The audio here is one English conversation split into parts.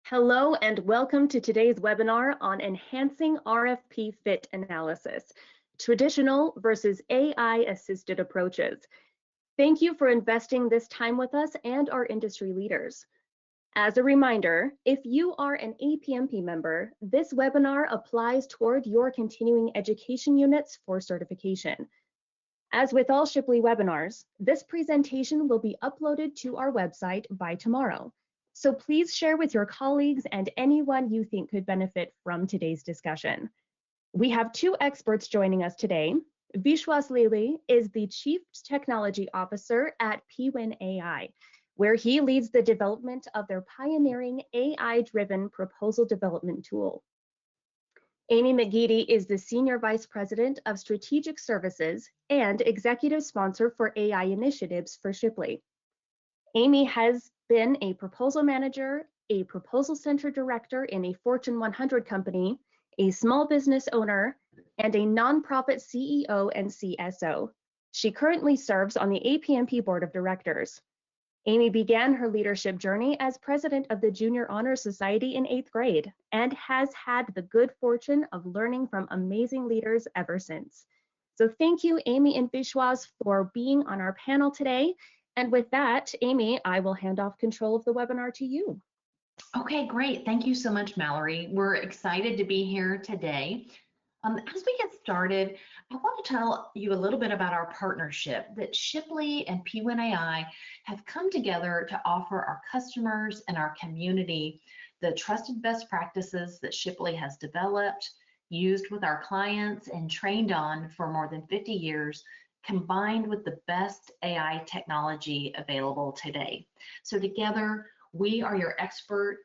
Hello and welcome to today's webinar on enhancing RFP fit analysis, traditional versus AI-assisted approaches. Thank you for investing this time with us and our industry leaders. As a reminder, if you are an APMP member, this webinar applies toward your continuing education units for certification. As with all Shipley webinars, this presentation will be uploaded to our website by tomorrow. So please share with your colleagues and anyone you think could benefit from today's discussion. We have two experts joining us today. Vishwas Lili is the Chief Technology Officer at pWin.ai, where he leads the development of their pioneering AI-driven proposal development tool. Amy McGeady is the Senior Vice President of Strategic Services and Executive Sponsor for AI Initiatives for Shipley. Amy has been a proposal manager, a proposal center director in a Fortune 100 company, a small business owner, and a nonprofit CEO and CSO. She currently serves on the APMP Board of Directors. Amy began her leadership journey as president of the Junior Honor Society in 8th grade and has had the good fortune of learning from amazing leaders ever since. So thank you, Amy and Vishwas, for being on our panel today. And with that, Amy, I will hand off control of the webinar to you. Okay, great. Thank you so much, Mallory. We're excited to be here today. As we get started, I want to tell you a little bit about our partnership that Shipley and pWin.ai have come together to offer our customers and our community the trusted best practices that Shipley has developed, used with our clients, and trained on for more than 50 years, combined with the best AI technology available today. So together, we are your expert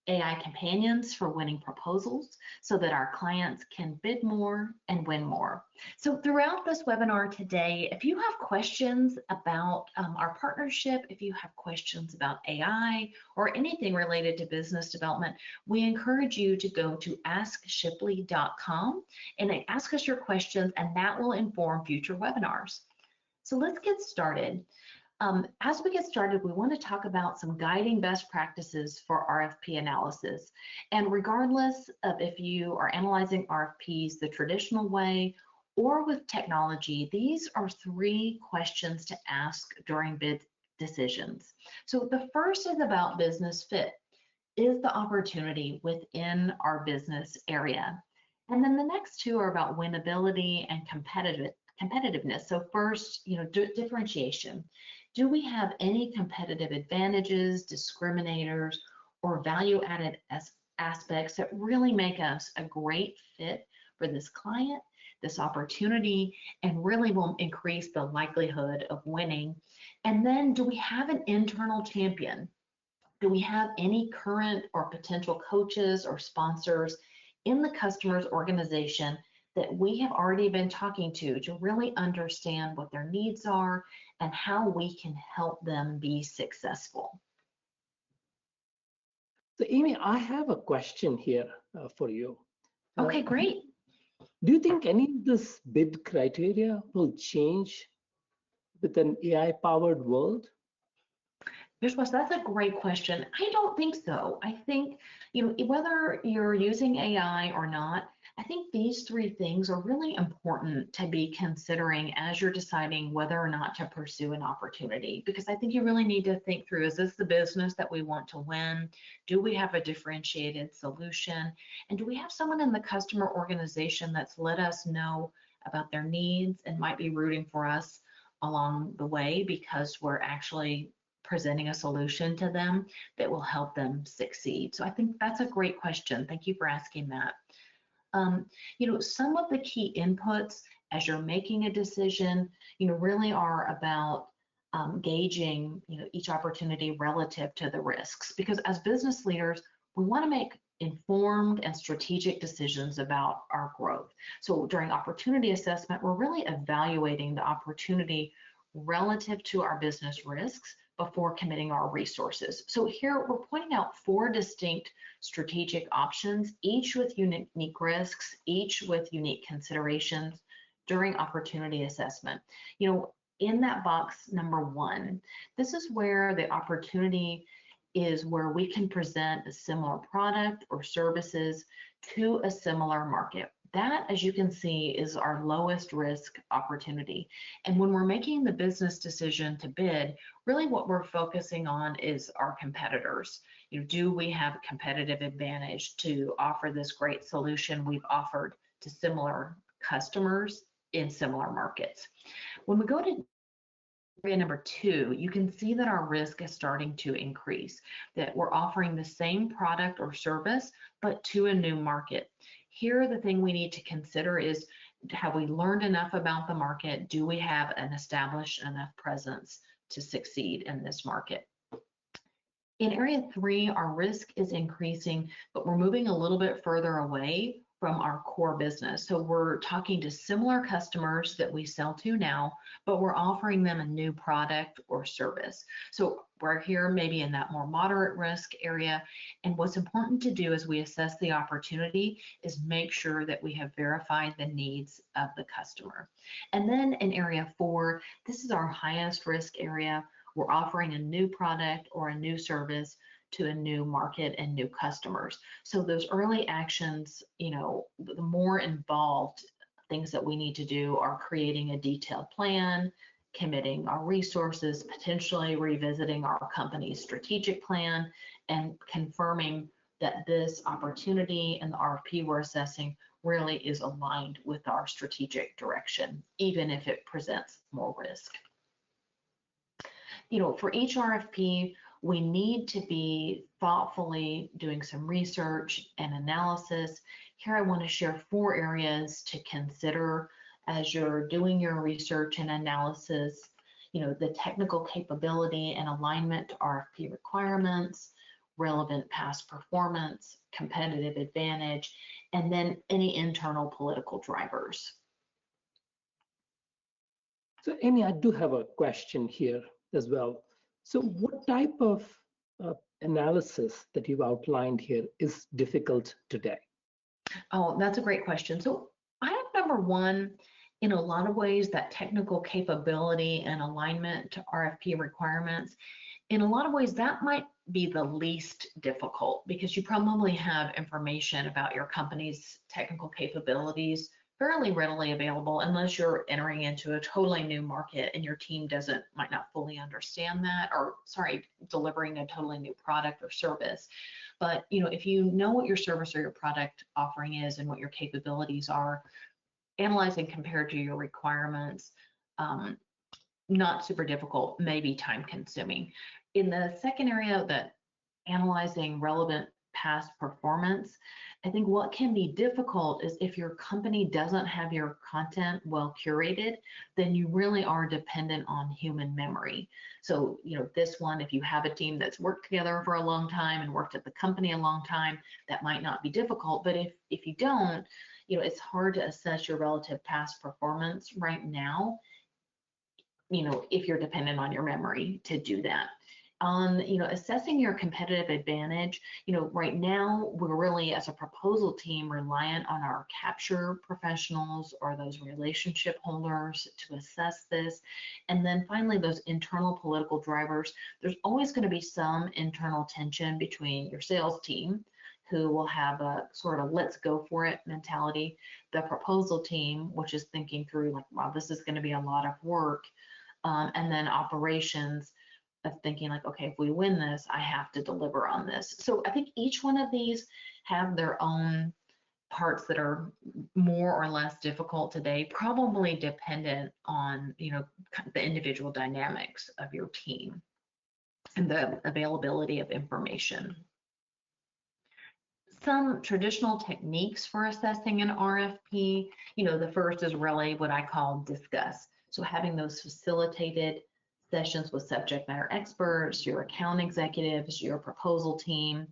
AI companions for winning proposals so that our clients can bid more and win more. So throughout this webinar today, if you have questions about our partnership, if you have questions about AI or anything related to business development, we encourage you to go to askshipley.com and ask us your questions, and that will inform future webinars. So let's get started. As we get started, we want to talk about some guiding best practices for RFP analysis. And regardless of if you are analyzing RFPs the traditional way or with technology, these are 3 questions to ask during bid decisions. So the first is about business fit. Is the opportunity within our business area? And then the next 2 are about winnability and competitiveness. So first, differentiation. Do we have any competitive advantages, discriminators, or value-added aspects that really make us a great fit for this client, this opportunity, and really will increase the likelihood of winning? And then, do we have an internal champion? Do we have any current or potential coaches or sponsors in the customer's organization that we have already been talking to really understand what their needs are and how we can help them be successful? So Amy, I have a question here for you. Okay, great. Do you think any of this bid criteria will change with an AI-powered world? Vishwas, that's a great question. I don't think so. I think, whether you're using AI or not, I think these 3 things are really important to be considering as you're deciding whether or not to pursue an opportunity, because I think you really need to think through, is this the business that we want to win? Do we have a differentiated solution? And do we have someone in the customer organization that's let us know about their needs and might be rooting for us along the way because we're actually presenting a solution to them that will help them succeed? So I think that's a great question. Thank you for asking that. Some of the key inputs as you're making a decision, really are about gauging, each opportunity relative to the risks, because as business leaders, we want to make informed and strategic decisions about our growth. So during opportunity assessment, we're really evaluating the opportunity relative to our business risks before committing our resources. So here we're pointing out 4 distinct strategic options, each with unique risks, each with unique considerations during opportunity assessment. In that box number 1, this is where the opportunity is where we can present a similar product or services to a similar market. That, as you can see, is our lowest risk opportunity. And when we're making the business decision to bid, really what we're focusing on is our competitors. Do we have a competitive advantage to offer this great solution we've offered to similar customers in similar markets? When we go to area number 2, you can see that our risk is starting to increase, that we're offering the same product or service, but to a new market. Here, the thing we need to consider is, have we learned enough about the market? Do we have an established enough presence to succeed in this market? In area 3, our risk is increasing, but we're moving a little bit further away from our core business. So we're talking to similar customers that we sell to now, but we're offering them a new product or service. So we're here maybe in that more moderate risk area. And what's important to do as we assess the opportunity is make sure that we have verified the needs of the customer. And then in area 4, this is our highest risk area. We're offering a new product or a new service to a new market and new customers. So those early actions, the more involved things that we need to do are creating a detailed plan, committing our resources, potentially revisiting our company's strategic plan, and confirming that this opportunity and the RFP we're assessing really is aligned with our strategic direction, even if it presents more risk. For each RFP, we need to be thoughtfully doing some research and analysis. Here I want to share 4 areas to consider as you're doing your research and analysis. The technical capability and alignment to RFP requirements, relevant past performance, competitive advantage, and then any internal political drivers. So Amy, I do have a question here as well. So what type of analysis that you've outlined here is difficult today? Oh, that's a great question. So I have number 1, in a lot of ways, that technical capability and alignment to RFP requirements, in a lot of ways, that might be the least difficult, because you probably have information about your company's technical capabilities fairly readily available, unless you're entering into a totally new market and your team might not fully understand that, or delivering a totally new product or service. But if you know what your service or your product offering is and what your capabilities are, analyzing compared to your requirements, not super difficult, maybe time consuming. In the second area, that analyzing relevant past performance, I think what can be difficult is if your company doesn't have your content well curated, then you really are dependent on human memory. So, this one, if you have a team that's worked together for a long time and worked at the company a long time, that might not be difficult. But if you don't, it's hard to assess your relative past performance right now, if you're dependent on your memory to do that. On assessing your competitive advantage, right now we're really, as a proposal team, reliant on our capture professionals or those relationship holders to assess this. And then finally, those internal political drivers, there's always going to be some internal tension between your sales team, who will have a sort of let's go for it mentality, the proposal team, which is thinking through like, wow, this is going to be a lot of work, and then operations, of thinking like, okay, if we win this, I have to deliver on this. So I think each one of these have their own parts that are more or less difficult today, probably dependent on, the individual dynamics of your team and the availability of information. Some traditional techniques for assessing an RFP, the first is really what I call discuss. So having those facilitated sessions with subject matter experts, your account executives, your proposal team.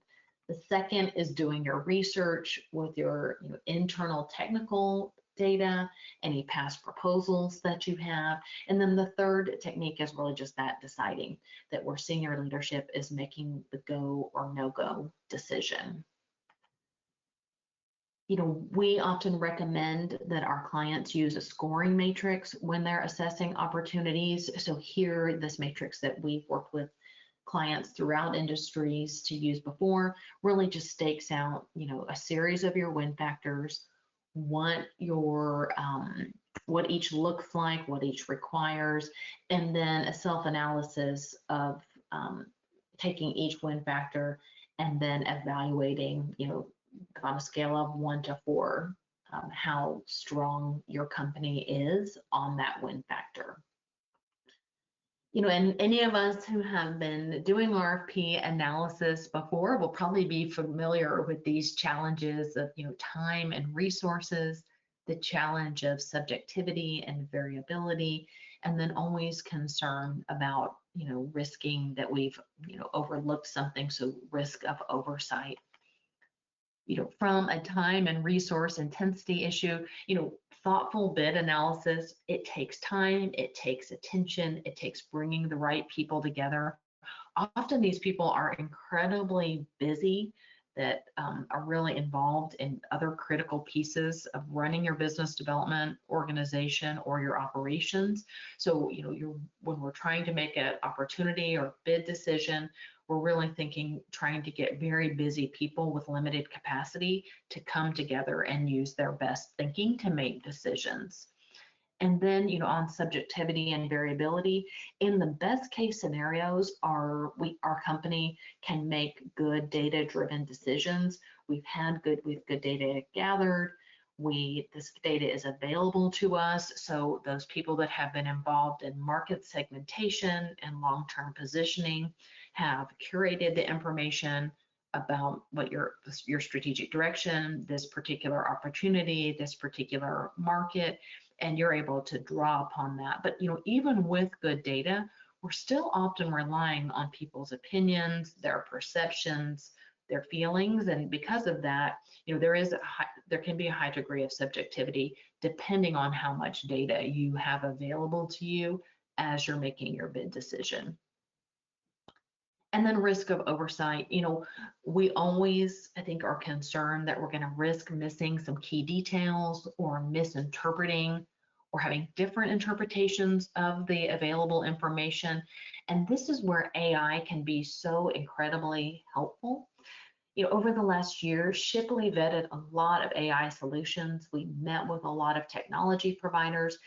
The second is doing your research with your internal technical data, any past proposals that you have. And then the third technique is really just that, deciding that where senior leadership is making the go or no-go decision. We often recommend that our clients use a scoring matrix when they're assessing opportunities. So here, this matrix that we've worked with clients throughout industries to use before, really just stakes out, a series of your win factors, what each looks like, what each requires, and then a self-analysis of taking each win factor and then evaluating, on a scale of 1 to 4, how strong your company is on that win factor. And any of us who have been doing RFP analysis before will probably be familiar with these challenges of, time and resources, the challenge of subjectivity and variability, and then always concern about, risking that we've, overlooked something, so risk of oversight. From a time and resource intensity issue, thoughtful bid analysis, it takes time, it takes attention, it takes bringing the right people together. Often these people are incredibly busy that are really involved in other critical pieces of running your business development organization or your operations. So, when we're trying to make an opportunity or bid decision, we're really trying to get very busy people with limited capacity to come together and use their best thinking to make decisions. And then, on subjectivity and variability, in the best case scenarios, our company can make good data-driven decisions. We've good data gathered. This data is available to us. So those people that have been involved in market segmentation and long-term positioning have curated the information about what your strategic direction, this particular opportunity, this particular market, and you're able to draw upon that. But even with good data, we're still often relying on people's opinions, their perceptions, their feelings, and because of that, there can be a high degree of subjectivity depending on how much data you have available to you as you're making your bid decision. And then risk of oversight, we always, I think, are concerned that we're going to risk missing some key details or misinterpreting or having different interpretations of the available information. And this is where AI can be so incredibly helpful. Over the last year, Shipley vetted a lot of AI solutions. We met with a lot of technology providers,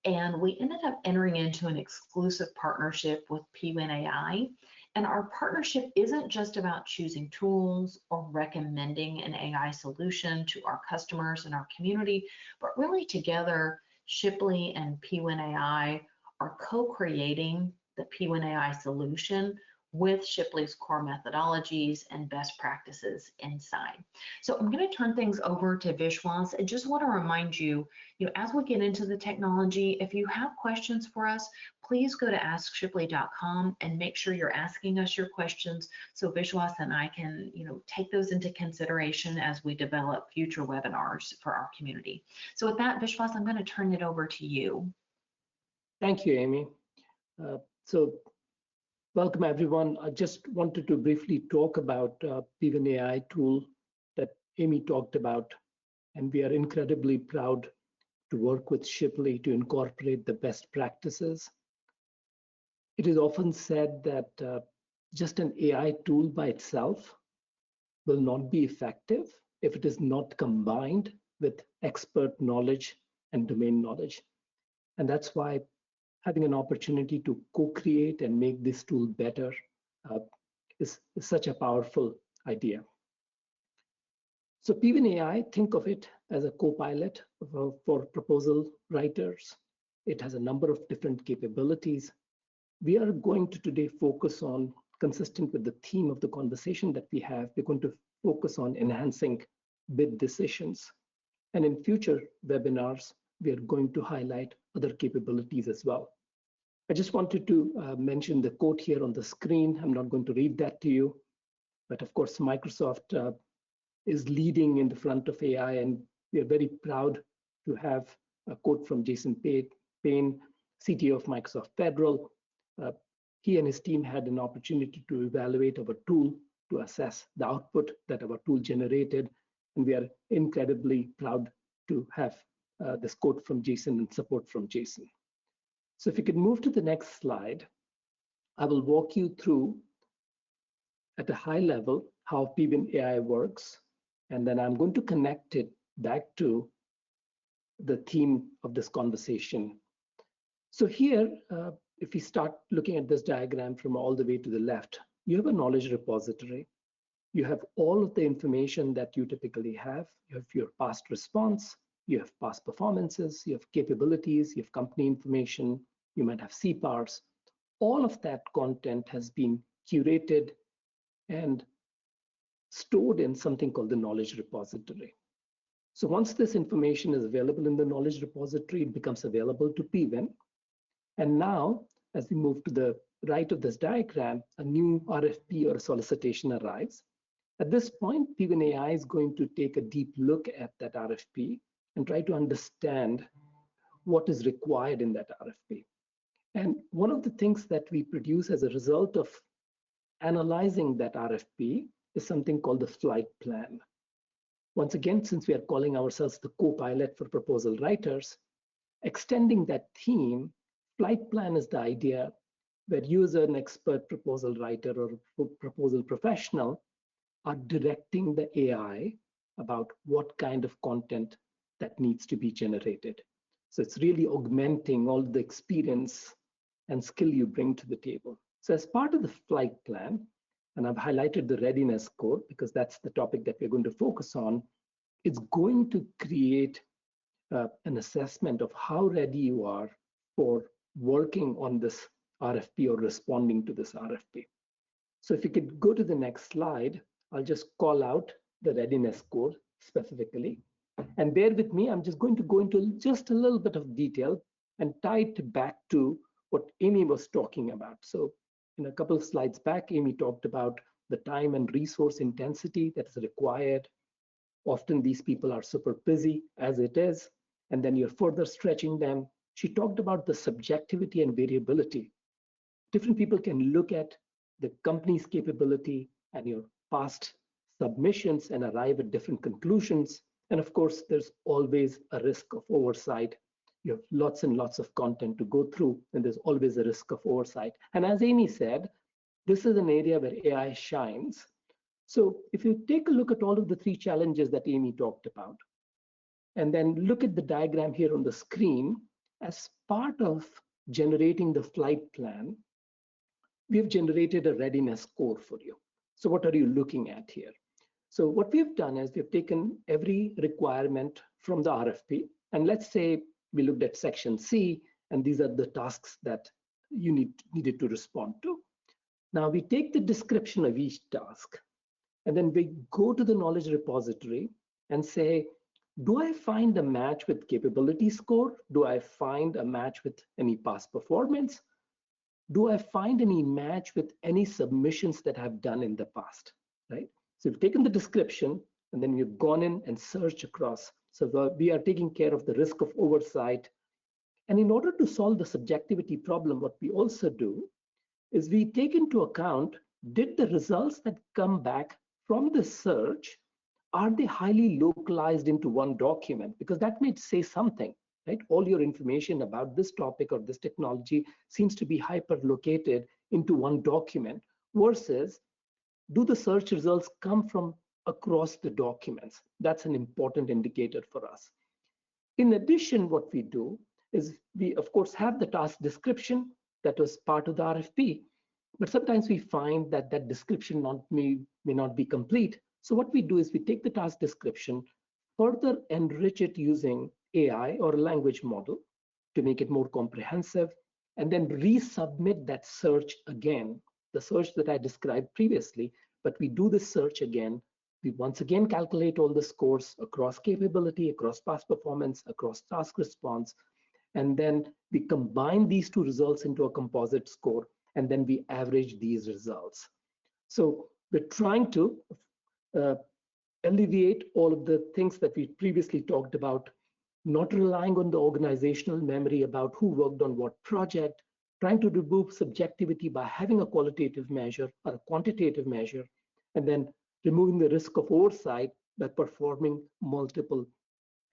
and we ended up entering into an exclusive partnership with pWin.ai. And our partnership isn't just about choosing tools or recommending an AI solution to our customers and our community, but really together, Shipley and pWin.ai are co-creating the pWin.ai solution with Shipley's core methodologies and best practices inside. So I'm going to turn things over to Vishwas. I just want to remind you, as we get into the technology, if you have questions for us, please go to AskShipley.com and make sure you're asking us your questions so Vishwas and I can, take those into consideration as we develop future webinars for our community. So with that, Vishwas, I'm going to turn it over to you. Thank you, Amy. Welcome, everyone. I just wanted to briefly talk about pWin.ai tool that Amy talked about, and we are incredibly proud to work with Shipley to incorporate the best practices. It is often said that just an AI tool by itself will not be effective if it is not combined with expert knowledge and domain knowledge. And that's why having an opportunity to co-create and make this tool better is such a powerful idea. So pWin.ai, think of it as a co-pilot for proposal writers. It has a number of different capabilities. We are going to today focus on, consistent with the theme of the conversation that we have, we're going to focus on enhancing bid decisions. And in future webinars, we are going to highlight other capabilities as well. I just wanted to mention the quote here on the screen. I'm not going to read that to you, but of course, Microsoft is leading in the front of AI, and we are very proud to have a quote from Jason Payne, CTO of Microsoft Federal. He and his team had an opportunity to evaluate our tool to assess the output that our tool generated, and we are incredibly proud to have this quote from Jason and support from Jason. So if you could move to the next slide, I will walk you through at a high level how pWin.ai works, and then I'm going to connect it back to the theme of this conversation. So here, if we start looking at this diagram from all the way to the left, you have a knowledge repository. You have all of the information that you typically have. You have your past response, you have past performances, you have capabilities, you have company information, you might have CPARs. All of that content has been curated and stored in something called the knowledge repository. So once this information is available in the knowledge repository, it becomes available to pWin. And now, as we move to the right of this diagram, a new RFP or solicitation arrives. At this point, pWin.ai is going to take a deep look at that RFP and try to understand what is required in that RFP. And one of the things that we produce as a result of analyzing that RFP is something called the flight plan. Once again, since we are calling ourselves the co-pilot for proposal writers, extending that theme, flight plan is the idea where you as an expert proposal writer or proposal professional are directing the AI about what kind of content that needs to be generated. So it's really augmenting all the experience and skill you bring to the table. So as part of the flight plan, and I've highlighted the readiness score because that's the topic that we're going to focus on, it's going to create an assessment of how ready you are for working on this RFP or responding to this RFP. So if you could go to the next slide, I'll just call out the readiness score specifically. And bear with me, I'm just going to go into just a little bit of detail and tie it back to what Amy was talking about. So in a couple of slides back, Amy talked about the time and resource intensity that is required. Often these people are super busy as it is, and then you're further stretching them. She talked about the subjectivity and variability. Different people can look at the company's capability and your past submissions and arrive at different conclusions. And of course, there's always a risk of oversight. You have lots and lots of content to go through, and there's always a risk of oversight. And as Amy said, this is an area where AI shines. So if you take a look at all of the three challenges that Amy talked about, and then look at the diagram here on the screen, as part of generating the flight plan, we've generated a readiness score for you. So what are you looking at here? So what we've done is we've taken every requirement from the RFP, and let's say we looked at section C, and these are the tasks that you needed to respond to. Now we take the description of each task, and then we go to the knowledge repository and say, do I find a match with capability score? Do I find a match with any past performance? Do I find any match with any submissions that I've done in the past, right? So we've taken the description and then we've gone in and searched across. So we are taking care of the risk of oversight. And in order to solve the subjectivity problem, what we also do is we take into account, did the results that come back from the search, are they highly localized into one document? Because that may say something, right? All your information about this topic or this technology seems to be hyper-located into one document versus do the search results come from across the documents? That's an important indicator for us. In addition, what we do is we, of course, have the task description that was part of the RFP, but sometimes we find that that description may not be complete. So what we do is we take the task description, further enrich it using AI or a language model to make it more comprehensive, and then resubmit that search again, the search that I described previously, but we do the search again. We once again calculate all the scores across capability, across past performance, across task response, and then we combine these two results into a composite score, and then we average these results. So we're trying to alleviate all of the things that we previously talked about, not relying on the organizational memory about who worked on what project, trying to remove subjectivity by having a qualitative measure or a quantitative measure, and then removing the risk of oversight by performing multiple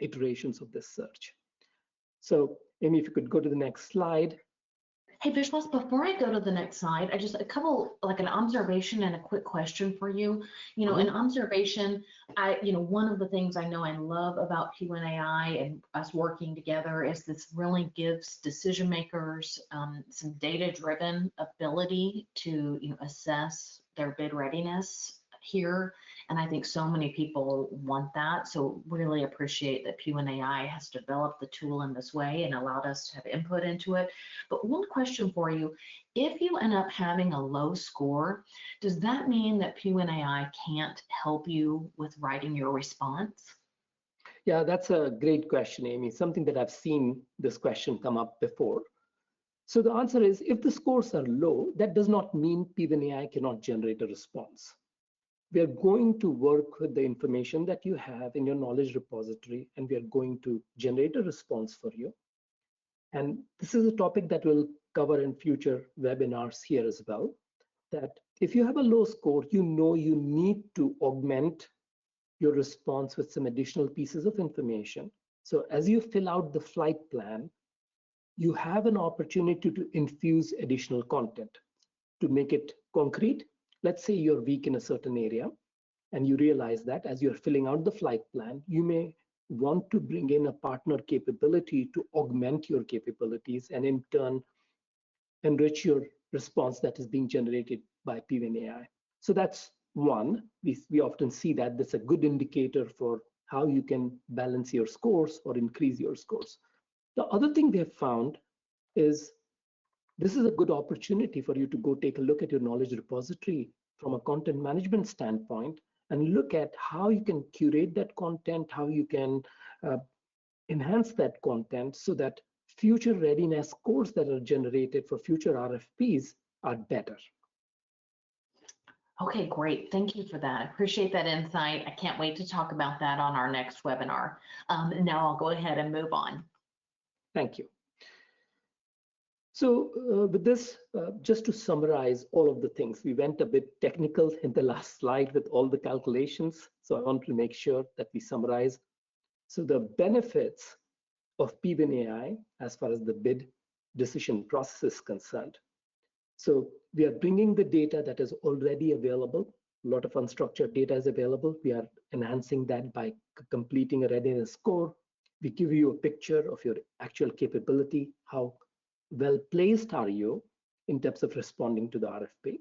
iterations of this search. So Amy, if you could go to the next slide. Hey, Vishwas, before I go to the next slide, I just a couple, like an observation and a quick question for you. An observation, one of the things I know I love about pWin.ai and us working together is this really gives decision makers some data-driven ability to, assess their bid readiness here. And I think so many people want that. So really appreciate that pWin.ai has developed the tool in this way and allowed us to have input into it. But one question for you, if you end up having a low score, does that mean that pWin.ai can't help you with writing your response? Yeah, that's a great question, Amy. Something that I've seen this question come up before. So the answer is, if the scores are low, that does not mean pWin.ai cannot generate a response. We are going to work with the information that you have in your knowledge repository, and we are going to generate a response for you. And this is a topic that we'll cover in future webinars here as well, that if you have a low score, you need to augment your response with some additional pieces of information. So as you fill out the flight plan, you have an opportunity to infuse additional content to make it concrete. Let's say you're weak in a certain area, and you realize that as you're filling out the flight plan, you may want to bring in a partner capability to augment your capabilities and in turn enrich your response that is being generated by pWin.ai. So that's one. We often see that that's a good indicator for how you can balance your scores or increase your scores. The other thing we have found is this is a good opportunity for you to go take a look at your knowledge repository from a content management standpoint and look at how you can curate that content, how you can enhance that content so that future readiness scores that are generated for future RFPs are better. Okay, great. Thank you for that. I appreciate that insight. I can't wait to talk about that on our next webinar. Now I'll go ahead and move on. Thank you. So with this, just to summarize all of the things, we went a bit technical in the last slide with all the calculations. So I want to make sure that we summarize. So the benefits of pWin.ai as far as the bid decision process is concerned. So we are bringing the data that is already available. A lot of unstructured data is available. We are enhancing that by completing a readiness score. We give you a picture of your actual capability, how well placed are you in terms of responding to the RFP.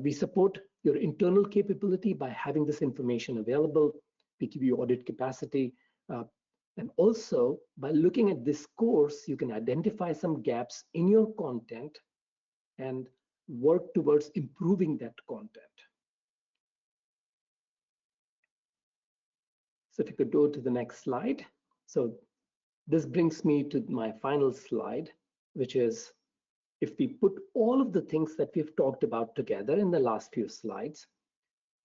We support your internal capability by having this information available. We give you audit capacity. And also, by looking at this course, you can identify some gaps in your content and work towards improving that content. So if you could go to the next slide. So this brings me to my final slide, which is if we put all of the things that we've talked about together in the last few slides,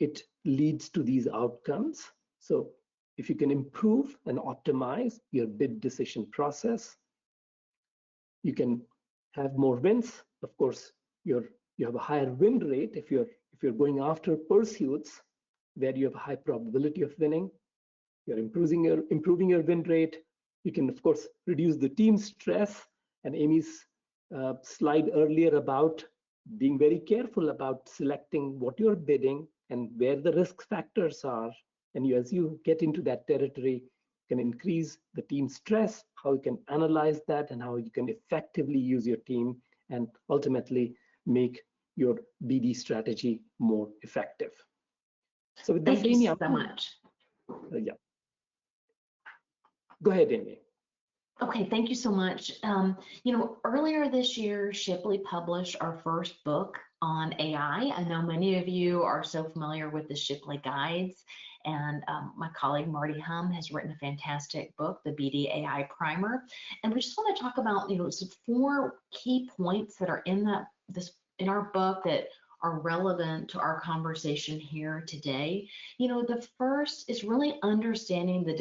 it leads to these outcomes. So if you can improve and optimize your bid decision process, you can have more wins. Of course, you have a higher win rate if you're going after pursuits where you have a high probability of winning. You're improving your win rate. You can, of course, reduce the team stress. And Amy's slide earlier about being very careful about selecting what you're bidding and where the risk factors are. And as you get into that territory, you can increase the team stress, how you can analyze that, and how you can effectively use your team and ultimately make your BD strategy more effective. So with that, Thank you so much. Yeah. Go ahead, Amy. Okay, thank you so much. Earlier this year, Shipley published our first book on AI. I know many of you are so familiar with the Shipley guides, and my colleague Marty Hum has written a fantastic book, the BD.ai Primer. And we just want to talk about, some 4 key points that are in our book that are relevant to our conversation here today. The first is really understanding the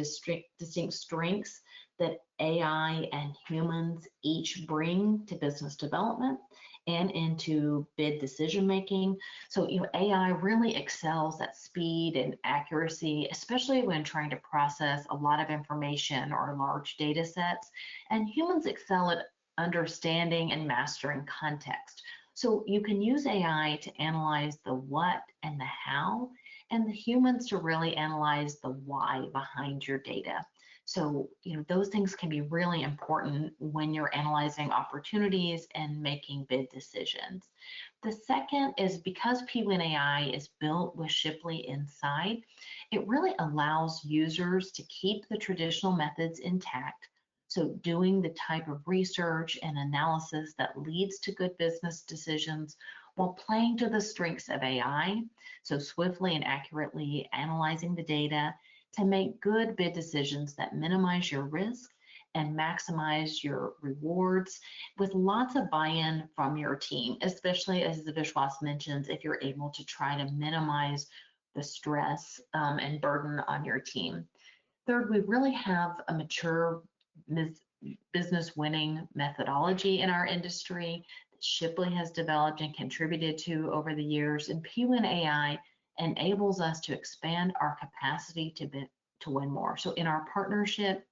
distinct strengths that AI and humans each bring to business development and into bid decision making. So, AI really excels at speed and accuracy, especially when trying to process a lot of information or large data sets. And humans excel at understanding and mastering context. So you can use AI to analyze the what and the how, and the humans to really analyze the why behind your data. So, those things can be really important when you're analyzing opportunities and making bid decisions. The second is because pWin.ai is built with Shipley inside, it really allows users to keep the traditional methods intact. So doing the type of research and analysis that leads to good business decisions while playing to the strengths of AI, so swiftly and accurately analyzing the data to make good bid decisions that minimize your risk and maximize your rewards with lots of buy-in from your team, especially as the Vishwas mentions, if you're able to try to minimize the stress and burden on your team. Third, we really have a mature business winning methodology in our industry that Shipley has developed and contributed to over the years, and pWin.ai enables us to expand our capacity to win more. So in our partnership,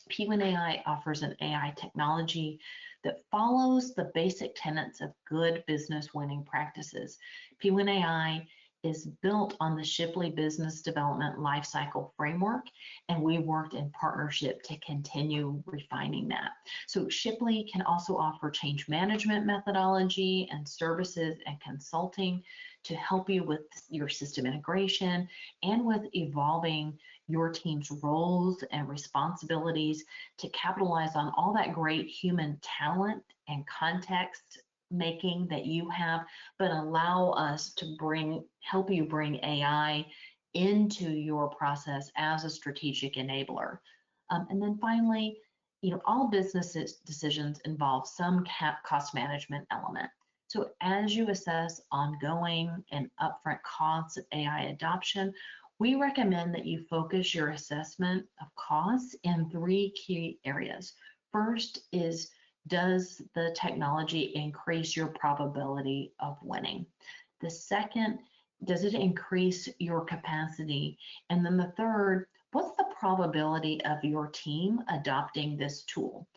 pWin.ai offers an AI technology that follows the basic tenets of good business winning practices. pWin.ai is built on the Shipley Business Development Lifecycle Framework, and we worked in partnership to continue refining that. So Shipley can also offer change management methodology and services and consulting to help you with your system integration and with evolving your team's roles and responsibilities to capitalize on all that great human talent and context making that you have, but allow us to help you bring AI into your process as a strategic enabler. And then finally, all business decisions involve some cost management element. So as you assess ongoing and upfront costs of AI adoption, we recommend that you focus your assessment of costs in 3 key areas. First is, does the technology increase your probability of winning? The second, does it increase your capacity? And then the third, what's the probability of your team adopting this tool?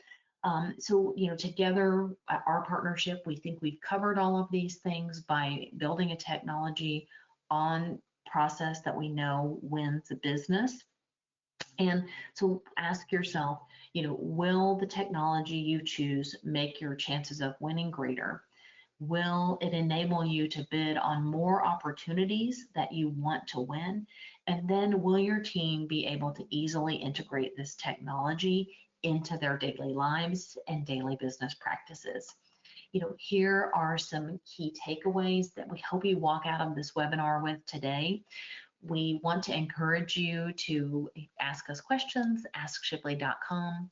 So, together, our partnership, we think we've covered all of these things by building a technology on process that we know wins a business. And so ask yourself, will the technology you choose make your chances of winning greater? Will it enable you to bid on more opportunities that you want to win? And then will your team be able to easily integrate this technology into their daily lives and daily business practices? Here are some key takeaways that we hope you walk out of this webinar with today. We want to encourage you to ask us questions, askshipley.com.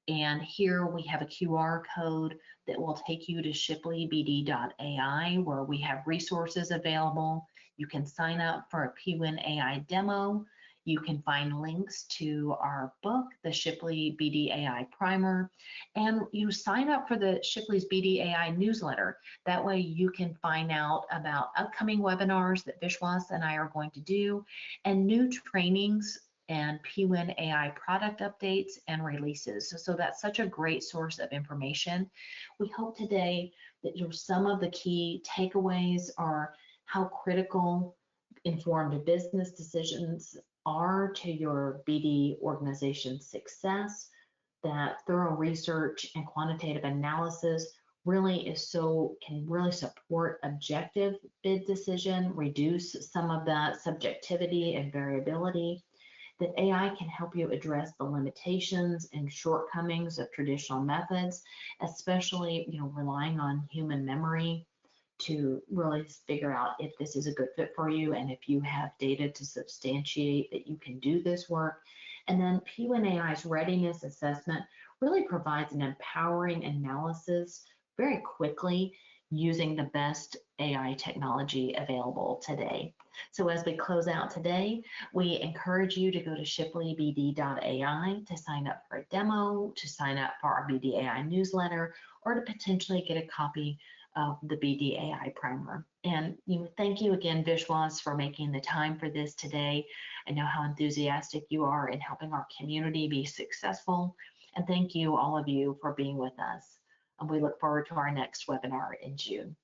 And here we have a QR code that will take you to BD.ai, where we have resources available. You can sign up for a pWin.ai demo. You can find links to our book, the Shipley BD.ai Primer, and you sign up for the Shipley's BD.ai newsletter. That way you can find out about upcoming webinars that Vishwas and I are going to do, and new trainings and pWin.ai product updates and releases. So that's such a great source of information. We hope today that some of the key takeaways are how critical informed business decisions are to your BD organization's success, that thorough research and quantitative analysis can really support objective bid decision, reduce some of that subjectivity and variability, that AI can help you address the limitations and shortcomings of traditional methods, especially relying on human memory to really figure out if this is a good fit for you and if you have data to substantiate that you can do this work. And then pWin.ai's readiness assessment really provides an empowering analysis very quickly using the best AI technology available today. So as we close out today, we encourage you to go to shipleybd.ai to sign up for a demo, to sign up for our BD.ai newsletter, or to potentially get a copy of the BD.ai Primer. And thank you again, Vishwas, for making the time for this today. I know how enthusiastic you are in helping our community be successful. And thank you, all of you, for being with us. And we look forward to our next webinar in June.